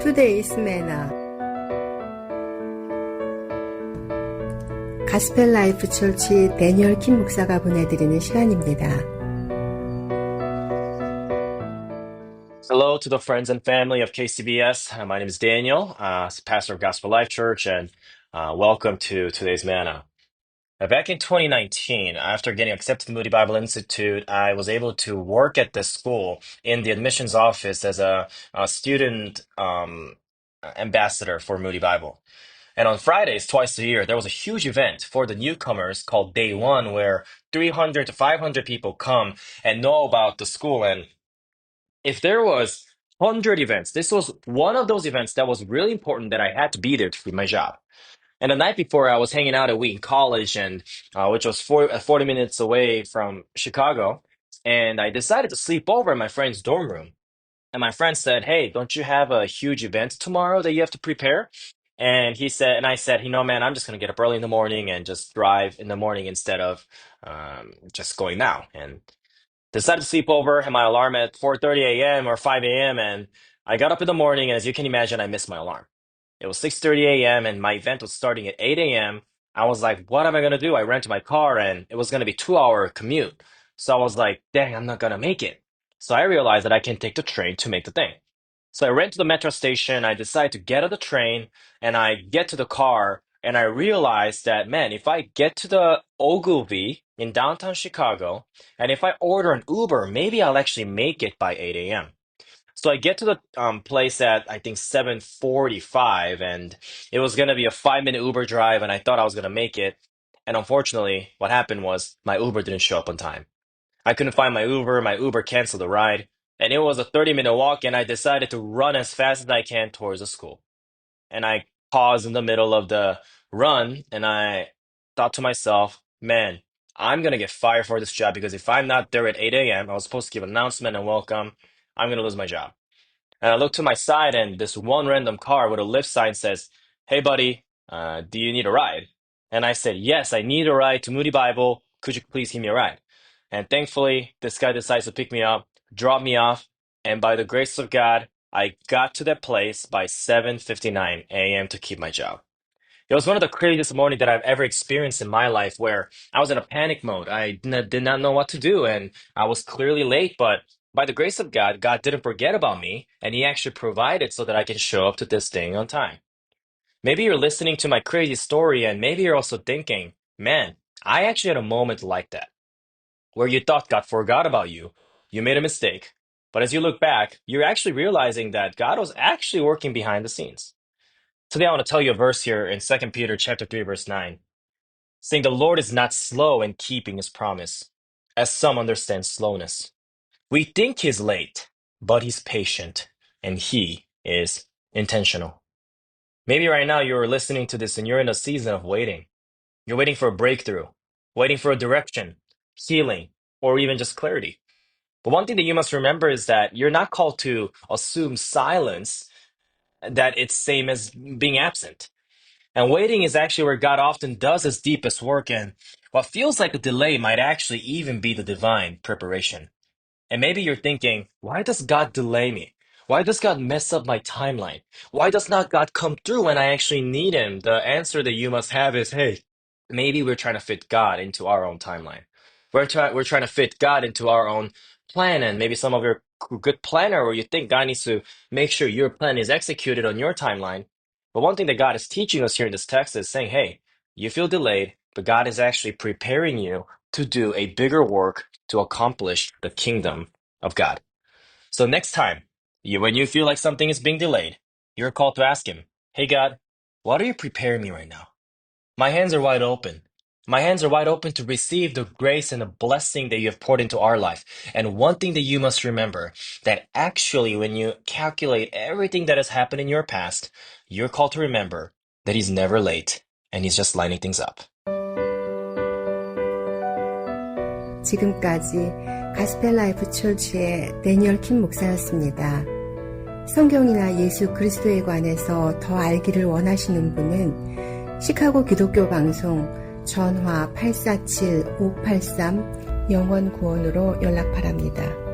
Today's Manna. 가스펠라이프 철치 데니얼 킴 목사가 보내드리는 시간입니다. Hello to the friends and family of KCBS. My name is Daniel, pastor of Gospelife Church, and welcome to today's Manna. Back in 2019, after getting accepted to Moody Bible Institute, I was able to work at this school in the admissions office as a student ambassador for Moody Bible. And on Fridays, twice a year, there was a huge event for the newcomers called Day One, where 300 to 500 people come and know about the school. And if there was 100 events, this was one of those events that was really important that I had to be there to do my job. And the night before, I was hanging out at Wheaton College, and which was 40 minutes away from Chicago. And I decided to sleep over in my friend's dorm room. And my friend said, "Hey, don't you have a huge event tomorrow that you have to prepare?" And I said, man, I'm just going to get up early in the morning and just drive in the morning instead of just going now. And decided to sleep over, had my alarm at 4:30 a.m. or 5 a.m. And I got up in the morning, and as you can imagine, I missed my alarm. It was 6:30 a.m. and my event was starting at 8 a.m. I was like, what am I going to do? I rented my car and it was going to be a 2-hour commute. So I was like, dang, I'm not going to make it. So I realized that I can take the train to make the thing. So I ran to the metro station. I decided to get on the train and I get to the car and I realized that, man, if I get to the Ogilvy in downtown Chicago and if I order an Uber, maybe I'll actually make it by 8 a.m. So I get to the place at, I think, 7:45, and it was going to be a 5-minute Uber drive, and I thought I was going to make it. And unfortunately, what happened was my Uber didn't show up on time. I couldn't find my Uber canceled the ride, and it was a 30-minute walk, and I decided to run as fast as I can towards the school. And I paused in the middle of the run, and I thought to myself, man, I'm going to get fired for this job because if I'm not there at 8 a.m., I was supposed to give an announcement and welcome, I'm going to lose my job. And I look to my side, and this one random car with a lift sign says, "Hey, buddy, do you need a ride?" And I said, "Yes, I need a ride to Moody Bible. Could you please give me a ride?" And thankfully, this guy decides to pick me up, drop me off, and by the grace of God, I got to that place by 7:59 a.m. to keep my job. It was one of the craziest mornings that I've ever experienced in my life where I was in a panic mode. I did not know what to do, and I was clearly late, but by the grace of God, God didn't forget about me, and He actually provided so that I can show up to this thing on time. Maybe you're listening to my crazy story, and maybe you're also thinking, man, I actually had a moment like that, where you thought God forgot about you. You made a mistake. But as you look back, you're actually realizing that God was actually working behind the scenes. Today, I want to tell you a verse here in 2 Peter chapter 3, verse 9, saying the Lord is not slow in keeping His promise, as some understand slowness. We think He's late, but He's patient, and He is intentional. Maybe right now you're listening to this and you're in a season of waiting. You're waiting for a breakthrough, waiting for a direction, healing, or even just clarity. But one thing that you must remember is that you're not called to assume silence, that it's same as being absent. And waiting is actually where God often does His deepest work, and what feels like a delay might actually even be the divine preparation. And maybe you're thinking, why does God delay me? Why does God mess up my timeline? Why does not God come through when I actually need Him? The answer that you must have is, hey, maybe we're trying to fit God into our own timeline. We're trying to fit God into our own plan, and maybe some of your good planner where you think God needs to make sure your plan is executed on your timeline. But one thing that God is teaching us here in this text is saying, hey, you feel delayed, but God is actually preparing you to do a bigger work to accomplish the kingdom of God. So next time, when you feel like something is being delayed, you're called to ask Him, hey God, what are you preparing me right now? My hands are wide open. My hands are wide open to receive the grace and the blessing that you have poured into our life. And one thing that you must remember, that actually when you calculate everything that has happened in your past, you're called to remember that He's never late and He's just lining things up. 지금까지 가스펠라이프 철치의 데니얼 킴 목사였습니다. 성경이나 예수 그리스도에 관해서 더 알기를 원하시는 분은 시카고 기독교 방송 전화 847-583 영원 구원으로 연락 바랍니다.